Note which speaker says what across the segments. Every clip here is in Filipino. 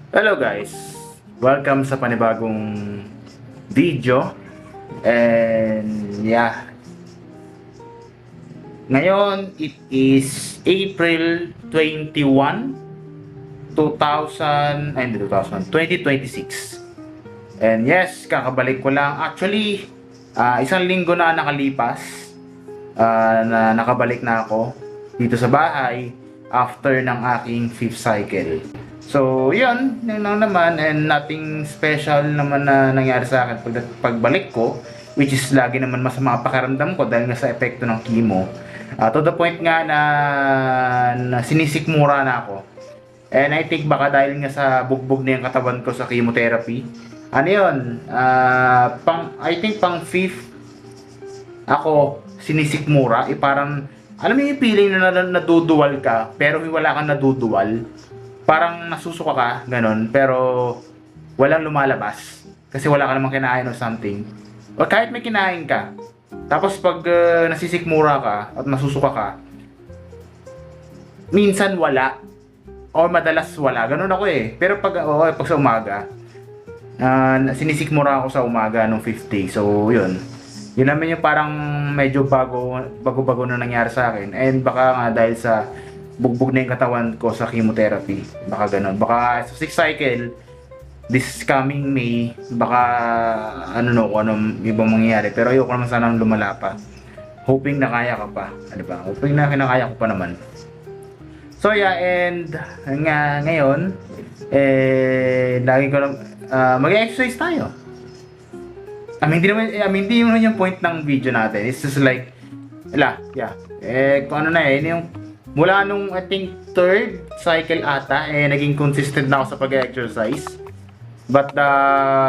Speaker 1: Hello guys! Welcome sa panibagong video. And yeah, ngayon it is April 21, 2026. And yes, kakabalik ko lang. Actually, isang linggo na nakalipas na nakabalik na ako dito sa bahay after ng aking 5th cycle. So, yun lang naman, and nothing special naman na nangyari sa akin pagbalik ko, which is lagi naman masama pakiramdam ko dahil nga sa epekto ng chemo. To the point nga na sinisikmura na ako. And I think baka dahil nga sa bugbog na yung katawan ko sa chemotherapy. Ano yun? I think pang 5th ako sinisikmura. Parang, alam mo yung feeling na naduduwal ka, pero wala kang naduduwal. Parang nasusuka ka, ganun, pero walang lumalabas. Kasi wala ka namang kinain or something. O kahit may kinain ka, tapos pag nasisikmura ka at nasusuka ka, minsan wala. O madalas wala. Ganun ako eh. Pero pag sa umaga, sinisikmura ako sa umaga nung 5th day. So, yun. Yun naman yung parang medyo bago na nangyari sa akin. And baka nga dahil sa bugbog na yung katawan ko sa chemotherapy. Baka ganun. Baka sa 6th cycle, this coming May, baka kung anong ibang mangyayari. Pero ayoko naman sanang lumala pa. Hoping na kaya ka pa. Ano ba? Hoping na kinakaya ko pa naman. So yeah, and ngayon, lagi ko lang, mag-exercise tayo. Hindi naman yung point ng video natin. It's just like, kung ano na yung mula nung I think 3rd cycle ata, naging consistent na ako sa pag-exercise. But the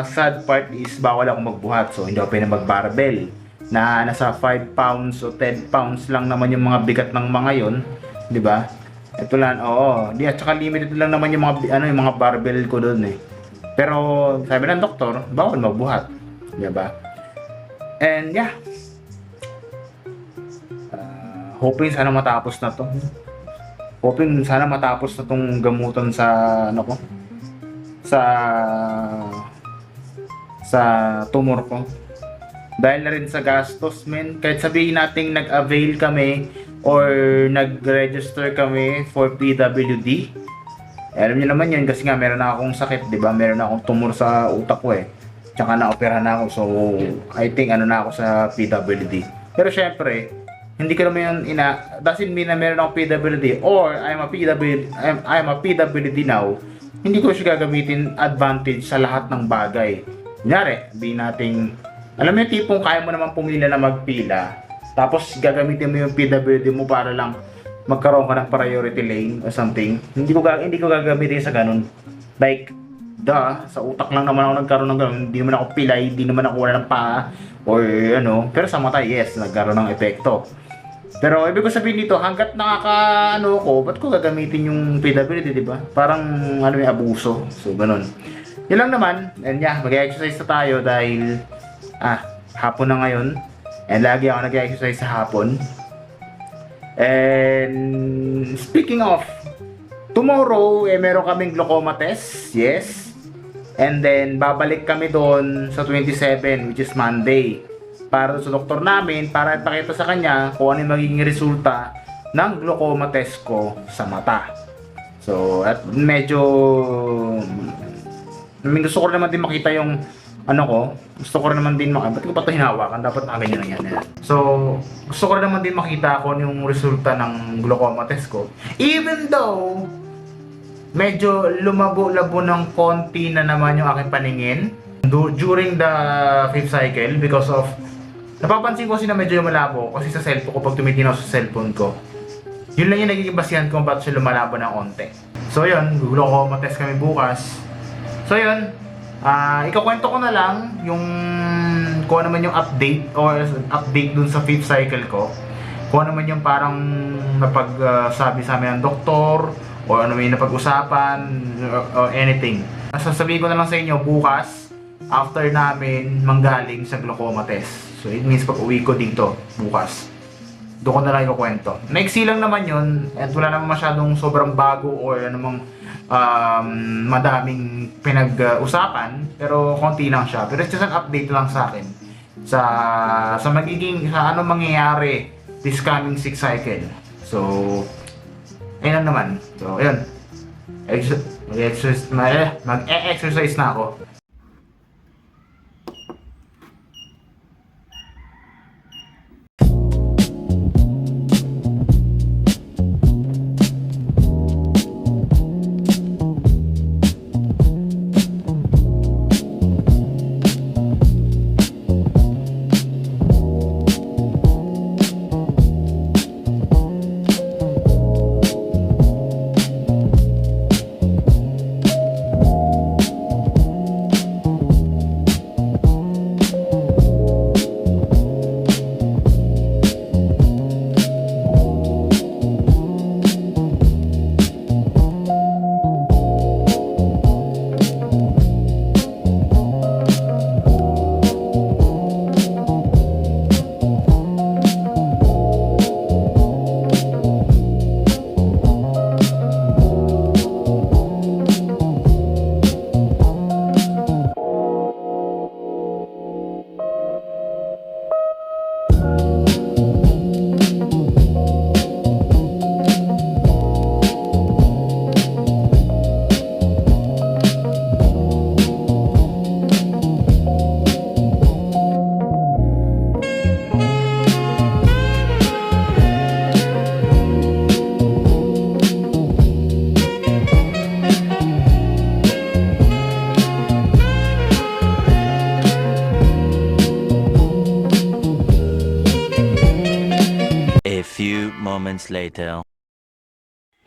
Speaker 1: sad part is bawal ako magbuhat. So hindi ako pwede mag-barbell. Na nasa 5 pounds o 10 pounds lang naman yung mga bigat ng mga yon, 'di ba? Ito lang, at saka limited lang naman yung mga barbell ko doon eh. Pero sabi ng doktor, bawal magbuhat, 'di ba? And yeah, hoping sana matapos na to. Hoping sana matapos na tong gamutan sa sa tumor ko. Dahil na rin sa gastos, men. Kahit sabihin nating nag-avail kami or nag-register kami for PWD. Alam niyo naman yun kasi nga meron na akong sakit, 'di ba? Meron na akong tumor sa utak ko eh. Tsaka na-opera na ako. So, I think na ako sa PWD. Pero syempre, hindi ko naman yun doesn't mean na meron akong PWD or I'm a PWD now. Hindi ko siya gagamitin advantage sa lahat ng bagay. Kunyari, alam mo yung tipong kaya mo naman pumila na magpila, tapos gagamitin mo yung PWD mo para lang magkaroon ka ng priority lane or something. Hindi ko gagamitin sa ganun. Like, sa utak lang naman ako nagkaroon ng ganun. Hindi naman ako pilay, hindi naman ako wala ng paa or pero sa mata, yes, nagkaroon ng epekto. Pero ibig ko sabihin dito, hanggat ko, ba't ko gagamitin yung PWD, di ba? Parang may abuso. So, ganun. Yun lang naman. And yeah, mag-exercise na tayo dahil hapon na ngayon. And lagi ako nag-exercise sa hapon. And speaking of, tomorrow, meron kaming glaucoma test. Yes. And then, babalik kami doon sa 27, which is Monday. Para sa doktor namin, para ipakita sa kanya kung ano yung magiging resulta ng glaucoma test ko sa mata. So, at medyo gusto ko naman din makita yung gusto ko naman din ba't ko pa ito hinawakan? Dapat nakaganyan lang yan. So, gusto ko naman din makita kung yung resulta ng glaucoma test ko. Even though, medyo lumabo-labo ng konti na naman yung aking paningin during the 5th cycle because of napapansin ko kasi na medyo malabo kasi sa cellphone ko, pag tumitinaw sa cellphone ko, yun lang yung nagiging basihan kung bakit siya lumalabo ng onte. So yun, glaucoma test kami bukas. So yun, ikakwento ko na lang yung kung ano man yung update dun sa 5th cycle ko. Kung ano man yung parang napagsabi sa amin ng doktor o ano may napag-usapan or anything. Sasabihin ko na lang sa inyo bukas after namin manggaling sa glaucoma test. So it means pag uwi ko dito bukas, doon ko na lang ikukwento. Maiksi lang naman yun at wala naman masyadong sobrang bago or anumang madaming pinag-usapan, pero konti lang siya. Pero it's just an update lang sa akin sa magiging sa ano mangyayari this coming 6 cycle. So, ayun lang naman. So, ayun. Mag-exercise na ako.
Speaker 2: A few moments later.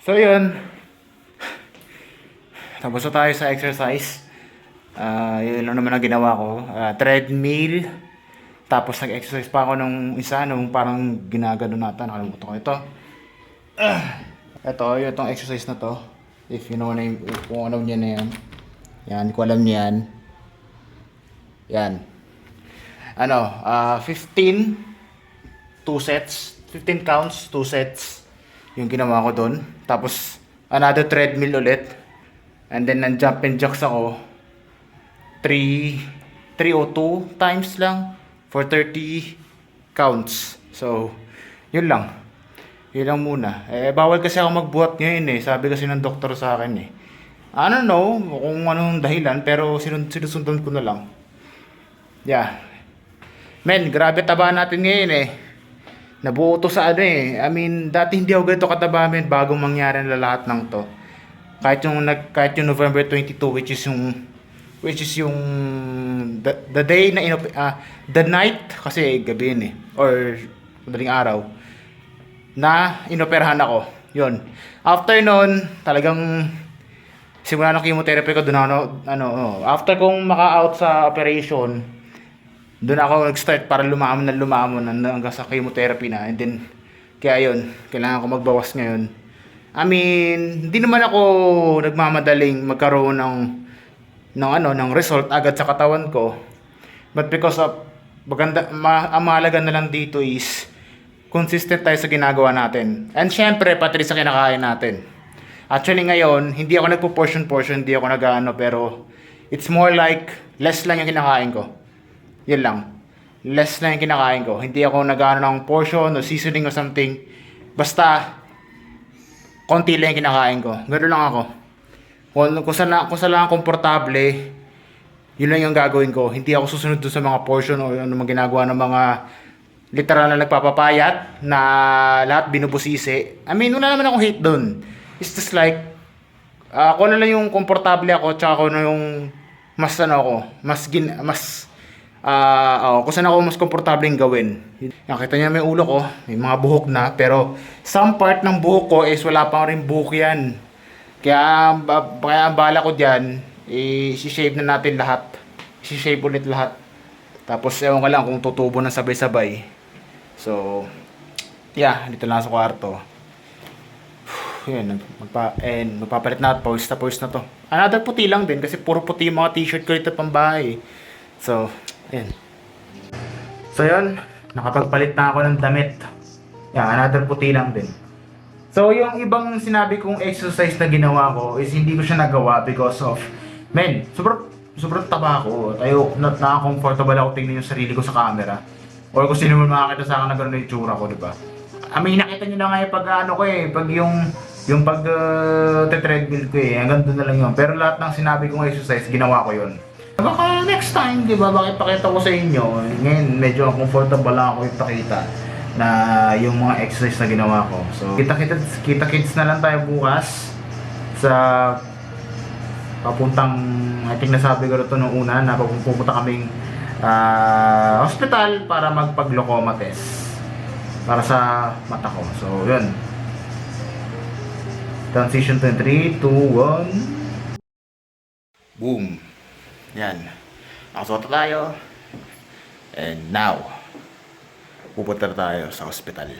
Speaker 1: So yun. Tapos na tayo sa exercise. Yun lang naman ang ginawa ko. Treadmill. Tapos nag-exercise pa ako nung isa, nung parang ginagano nata. Nakalimutan ko ito. Ito, itong exercise na to. If you know na yung, kung ano niya na yan. Yan, ko alam niyan. Yan. 15, 2 sets. 15 counts, 2 sets. Yung ginawa ko doon. Tapos, another treadmill ulit. And then, nang-jump and jacks ako. 302 times lang for 30 counts. So, yun lang. Yun lang muna. Bawal kasi ako magbuhat ngayon eh. Sabi kasi ng doktor sa akin eh. I don't know kung anong dahilan, pero sinusundan ko na lang. Yeah. Men, grabe taba natin ngayon eh. Nabuo to sa ano eh. I mean, dati hindi ako ganito kataba men bago mangyari na lahat ng to. Kahit yung November 22 which is yung the day na the night kasi gabi yun eh or madaling araw na inoperahan ako. Yun. After nun, talagang simula ng chemotherapy ko doon after kong maka-out sa operation, doon ako nag-start para lumamon hanggang sa chemotherapy na. And then, kaya yun, kailangan ko magbawas ngayon. I mean, hindi naman ako nagmamadaling magkaroon ng result agad sa katawan ko. But because of, ang mahalaga na lang dito is, consistent tayo sa ginagawa natin. And syempre, pati sa kinakain natin. Actually ngayon, hindi ako nagpo-portion, hindi ako pero it's more like, less lang yung kinakain ko. Yun lang. Less na yung kinakain ko. Hindi ako nag-ano ng portion o seasoning o something. Basta, konti lang yung kinakain ko. Ganoon lang ako. Kung saan lang komportable, yun lang yung gagawin ko. Hindi ako susunod doon sa mga portion o ano mga ginagawa ng mga literal na nagpapapayat na lahat binubusisi. I mean, wala naman akong hate doon. It's just like, ako na lang yung komportable ako tsaka ako na yung mas kung saan ako mas komportableng gawin. Nakita niya may ulo ko, may mga buhok na, pero some part ng buhok ko is wala pa rin buhok yan. Kaya ang bala ko dyan, i-shave na natin lahat. I-shave ulit lahat. Tapos ewan ko lang kung tutubo na sabay-sabay. So, yeah, dito lang sa kwarto. Yan, magpapalit na at pawis na to. Another puti lang din kasi puro puti yung mga t-shirt ko dito pambahay. So, ayan. So, yun. Nakapagpalit na ako ng damit. Yan, another puti lang din. So, yung ibang sinabi kong exercise na ginawa ko is hindi ko siya nagawa because of, men, sobrang taba ko. Tayo, na-comfortable ako tingnan yung sarili ko sa camera. Or kung sino man makakita sa akin na gano'n yung tsura ko, di ba? Nakita nyo na nga yung pag ano ko eh, pag yung pag treadmill ko eh, hanggang doon na lang yun. Pero lahat ng sinabi kong exercise, ginawa ko yun. Baka next time, di ba, bakit pakita ko sa inyo, ngayon medyo comfortable lang ako ipakita na yung mga exercise na ginawa ko. So, kita-kits na lang tayo bukas sa papuntang, I think nasabi ko ito nung una na pupunta kaming hospital para magpag-glaucoma test para sa mata ko. So, yun. Transition to 3, 2, 1. Boom. Yan. Nakasuot tayo. And now, pupunta na tayo sa hospital.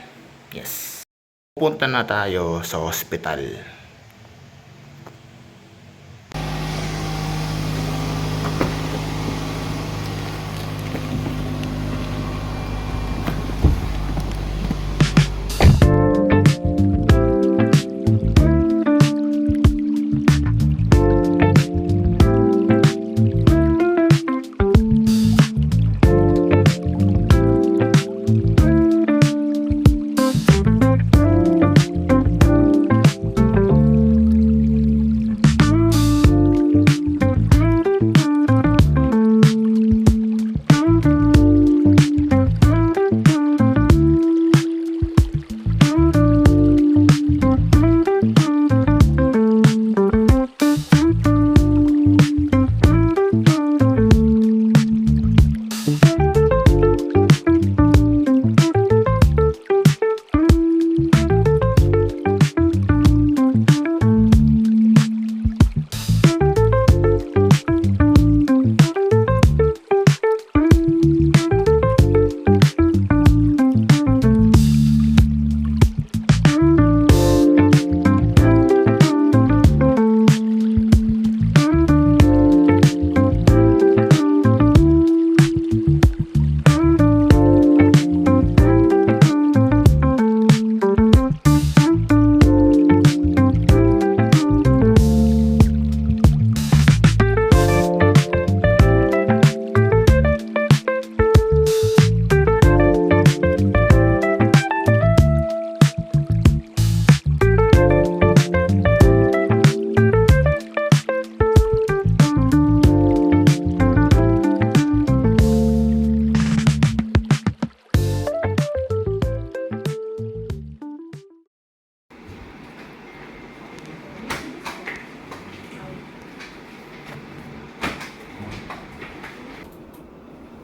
Speaker 1: Yes. Pupunta na tayo sa hospital.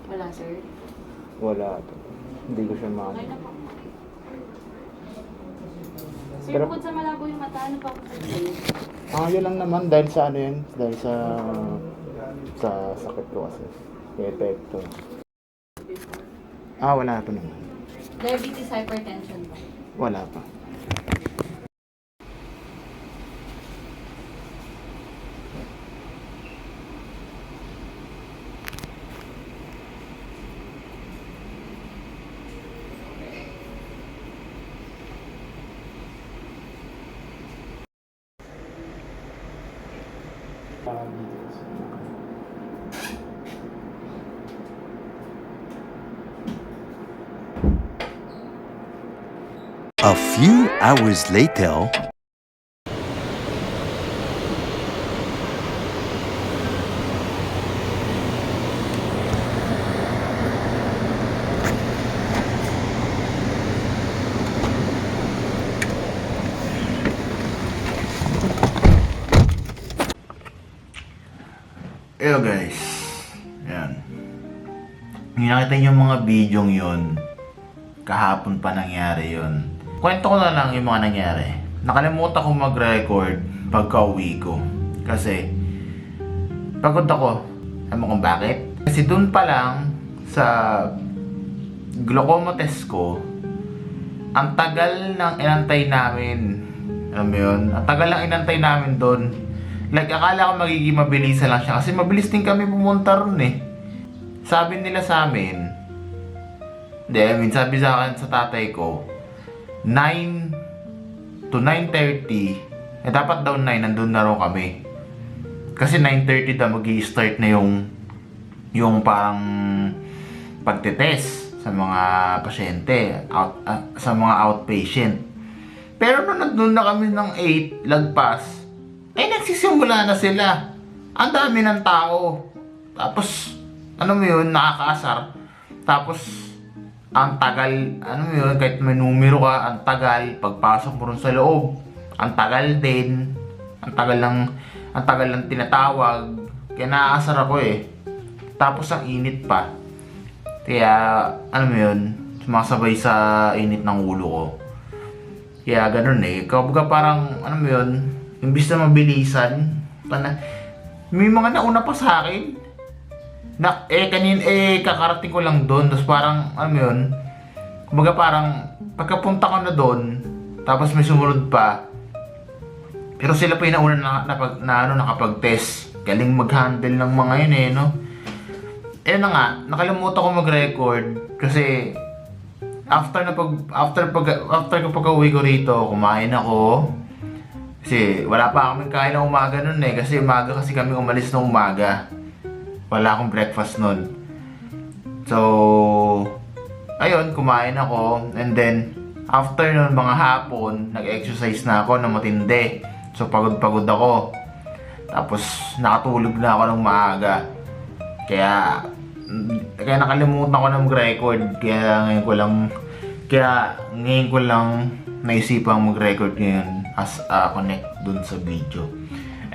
Speaker 3: Wala, sir.
Speaker 1: Wala. Hindi ko siya
Speaker 3: Okay
Speaker 1: makakita.
Speaker 3: na po. Sir,
Speaker 1: Pero-
Speaker 3: bukod sa malabo yung mata, ano pa po sa'yo?
Speaker 1: Yun lang naman dahil sa ano yun, dahil sa sakit ko kasi. May epekto. Wala pa naman.
Speaker 3: Diabetes, hypertension po.
Speaker 1: Wala pa.
Speaker 2: A few hours later.
Speaker 1: Eyo guys, yan. Yung nakita niyo yung mga video yun, kahapon pa nangyari yun. Kwento ko na lang yung mga nangyari. Nakalimutan ko mag-record pagka uwi ko. Kasi, pagod ako. Alam mo kung bakit? Kasi dun pa lang, sa glaucoma test ko, ang tagal ng inantay namin. Alam mo yun? Ang tagal ng inantay namin dun. Like, akala ko magiging mabilisan lang siya. Kasi mabilis din kami pumunta ron eh. Sabi nila sa amin, hindi, I mean, sabi sa akin sa tatay ko, 9 to 9:30, dapat daw 9 nandun na raw kami. Kasi 9:30 daw mag-i-start na yung parang pagtetest sa mga pasyente, sa mga outpatient. Pero nung nandun na kami ng 8, lagpas, nagsisimula na sila. Ang dami ng tao. Tapos, nakakaasar. Tapos, ang tagal, kahit may numero ka, ang tagal, pagpasok mo rin sa loob, ang tagal din, ang tagal ng tinatawag, kaya naaasar ako Tapos, ang init pa. Kaya, sumasabay sa init ng ulo ko. Kaya, ganun Kapag parang, imbis na mabilisan, may mga nauna pa sa akin. Kakarating ko lang doon. Tapos parang, kumbaga parang, pagkapunta ko na doon, tapos may sumunod pa. Pero sila pa yung nauna nakapag-test. Galing mag-handle ng mga yun no? Nakalimutan ko mag-record. Kasi, after ko pag-uwi ko rito, kumain ako. Kasi wala pa kami kain ng umaga nun kasi umaga kasi kami umalis ng umaga. Wala akong breakfast nun. So, ayun, kumain ako. And then, after nun, mga hapon, nag-exercise na ako na matindi. So, pagod-pagod ako. Tapos, nakatulog na ako ng maaga. Kaya nakalimutan ko na mag-record. Kaya ngayon ko lang naisipang mag-record ngayon as a connect dun sa video.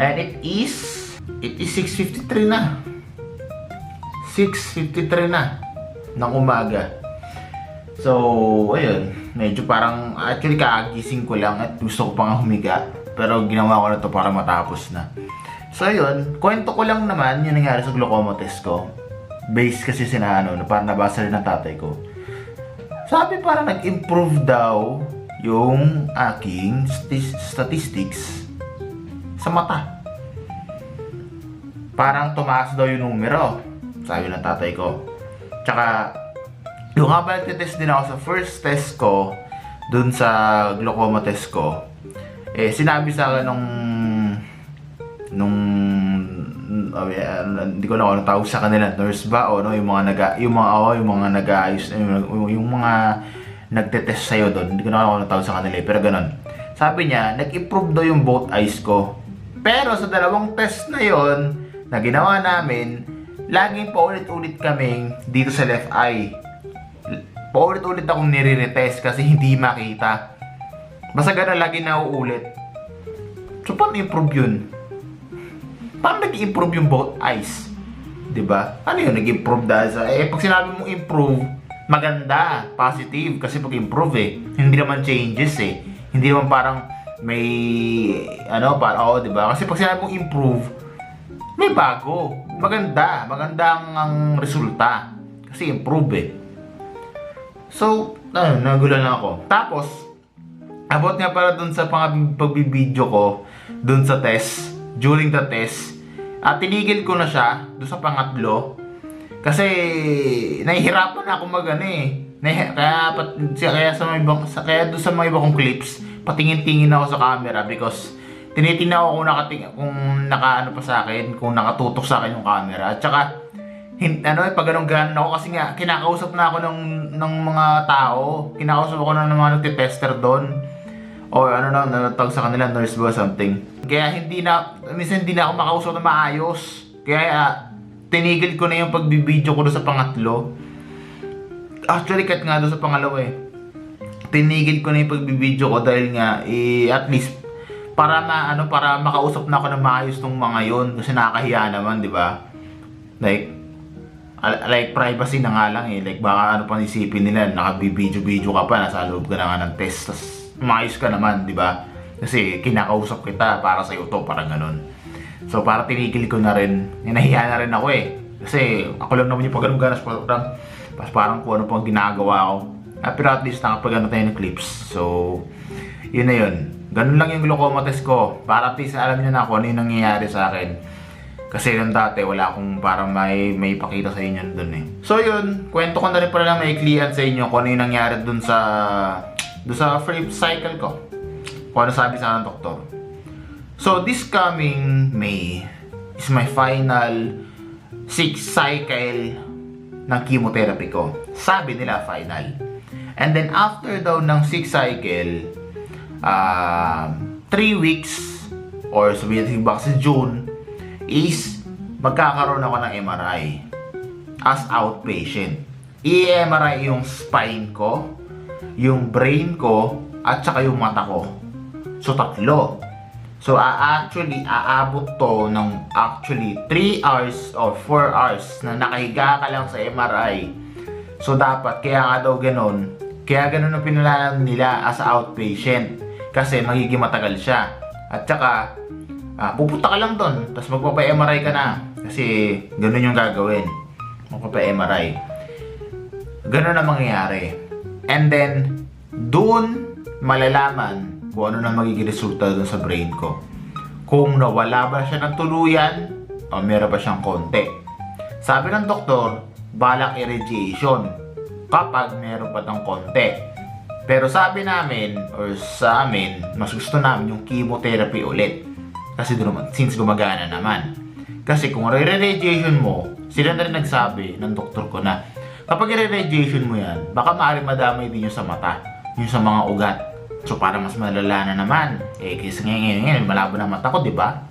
Speaker 1: And it is 6:53 na. 6:53 na ng umaga. So, ayun. Medyo parang, actually kaagising ko lang at gusto ko pang humiga. Pero ginawa ko na to para matapos na. So, ayun. Kwento ko lang naman yung nangyari sa glaucoma test ko. Based kasi na parang nabasa rin ng tatay ko. Sabi parang nag-improve daw yung aking statistics sa mata. Parang tumaas daw yung numero, sabi ng tatay ko. Tsaka, yung habang nagtitest din ako sa first test ko, dun sa glaucoma test ko, sinabi sa akin hindi ko na ano tawag sa kanila, nurse ba o yung mga nag-aayos, yung mga nagte-test sa'yo doon, hindi ko na ano tawag sa kanila pero ganun. Sabi niya, nag-improve daw yung both eyes ko. Pero sa dalawang test na yon na ginawa namin, laging paulit-ulit kaming dito sa left eye. Paulit-ulit akong nire-retest kasi hindi makita. Basta ganun lagi nauulit. So paano improve yun? Paano nag-improve yung both eyes? Diba? Ano yun? Nag-improve dahil sa... pag sinabi mong improve, maganda, positive. Kasi pag improve hindi naman changes Hindi naman parang may... diba? Kasi pag sinabi mong improve, may bago. Maganda. Maganda ang resulta. Kasi improve So, nagulan lang ako. Tapos, about nga pala dun sa pagbibideo ko, dun sa test, during the test, tinigil ko na siya doon sa pangatlo kasi nahihirapan ako kaya doon sa mga ibang kong clips patingin-tingin ako sa camera because tinitingnan ako kung naka pa sa akin, kung nakatutok sa akin yung camera. At saka pag ganun ako kasi nga kinakausap na ako ng mga tao, kinakausap ako ng mga nagte-tester doon. O natawag sa kanila, nurse ba something. Kaya minsan hindi na ako makausap na maayos. Kaya tinigil ko na yung pagbibideo ko doon sa pangatlo. Actually, kahit nga doon sa pangalawa tinigil ko na yung pagbibideo ko dahil nga, at least, para makausap na ako na maayos ng mga yon kasi nakakahiya naman, di ba? Like privacy na nga lang like baka pang isipin nila, nakabibideo ka pa, nasa loob ka na nga ng test, tas maayos ka naman, di ba? Kasi kinakausap kita para sa iyo to, parang ganun. So, para tinigil ko na rin, nahihiya na rin ako Kasi ako lang naman yung pag-ganas, parang kung ano pang ginagawa ko. Pero at least nakapag-ano tayo ng clips. So, yun na yun. Ganun lang yung glaucoma test ko. Para at least alam niyo na kung ano yung nangyayari sa akin. Kasi nung dati, wala akong parang may ipakita sa inyo dun So yun, kwento ko na rin pala ng maiklian sa inyo kung ano yung nangyari dun sa free cycle ko. kung ano sabi sa akin ng doktor. So, this coming May is my final 6th cycle ng chemotherapy ko. Sabi nila final. And then after daw ng 6th cycle, 3 weeks or sabihin ba kasi June is magkakaroon ako ng MRI as outpatient. I-MRI yung spine ko, yung brain ko, at saka yung mata ko. So, 3. So, actually, aabot to ng 3 hours or 4 hours na nakahiga ka lang sa MRI. So, dapat, kaya nga daw ganun, kaya ganun ang pinalanan nila as outpatient. Kasi magiging matagal siya. At saka, pupunta ka lang doon, tapos magpapa-MRI ka na. Kasi, ganun yung gagawin. Magpapa-MRI. Ganun ang mangyayari. And then, doon malalaman kung ano na magiging resulta dun sa brain ko. Kung nawala ba siya ng tuluyan o meron ba siyang konti. Sabi ng doktor, balak irradiation kapag meron pa ng konti. Pero sabi namin, or sa amin, mas gusto namin yung chemotherapy ulit. Kasi doon naman, since gumagana naman. Kasi kung re-radiation mo, sila na rin nagsabi ng doktor ko na kapag re-radiation mo yan, baka maaaring madamay din yung sa mata, yung sa mga ugat. So, para mas malala na naman. Kasi ngayon, malabo na mata ko, di ba?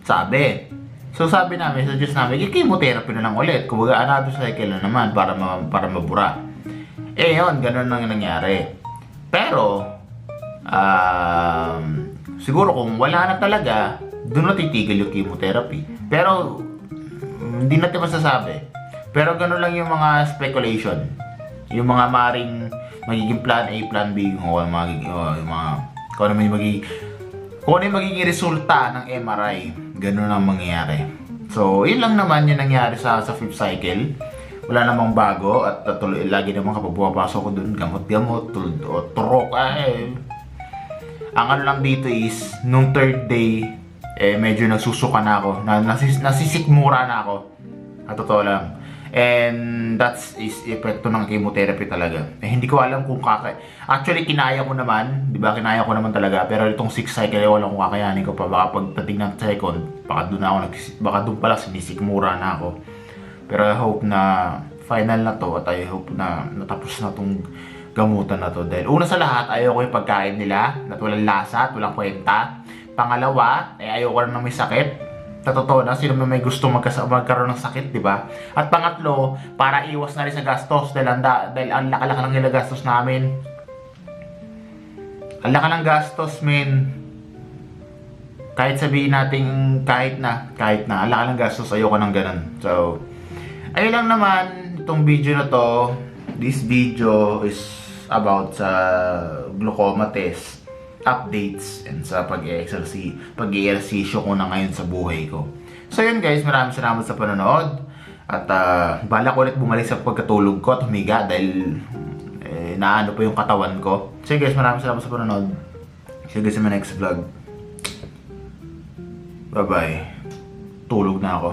Speaker 1: Sabi. So, sabi namin, suggest namin, chemotherapy na lang ulit. Kumbaga, another cycle na naman para mabura. Yun, ganun lang yung nangyari. Pero, siguro kung wala na talaga, doon na titigil yung chemotherapy. Pero, hindi natin masasabi. Pero, ganun lang yung mga speculation. Yung mga maring magiging plan A, plan B, kung ano yung magiging resulta ng MRI. Ganun ang mangyayari. So, yun lang naman yung nangyari sa 5th cycle. Wala namang bago at tuloy, lagi namang kapag pumapasok ko dun, gamot-gamot, turok. Ang ano lang dito is, nung 3rd day, medyo nagsusuka na ako, nasisikmura na ako. At totoo lang. And that's is epekto ng chemotherapy talaga. Hindi ko alam kung actually, kinaya ko naman. Di ba? Kinaya ko naman talaga. Pero itong 6th cycle, wala kung kakayanin ko pa. Baka pagdating ng 2nd, baka doon pala sinisikmura na ako. Pero I hope na final na to. At I hope na natapos na tong gamutan na to. Dahil una sa lahat, ayoko yung pagkain nila. At walang lasa at walang kwenta. Pangalawa, ayoko na may sakit. Totoo na, sino may gusto magkaroon ng sakit, di ba? At pangatlo, para iwas na rin sa gastos dahil ang laka-laka lang nila gastos namin. Ang laka ng gastos, men. Kahit sabihin natin, kahit na, ang laka ng gastos, ayoko ng ganun. So, ayun lang naman, itong video na to. This video is about sa glaucoma test updates and sa pag-i-exercisyo ko na ngayon sa buhay ko. So yun guys, maraming salamat sa panonood. At balak ulit bumalik sa pagkatulog ko at humiga dahil naano pa yung katawan ko. So yun guys, maraming salamat sa panonood. See you guys in my next vlog. Bye bye. Tulog na ako.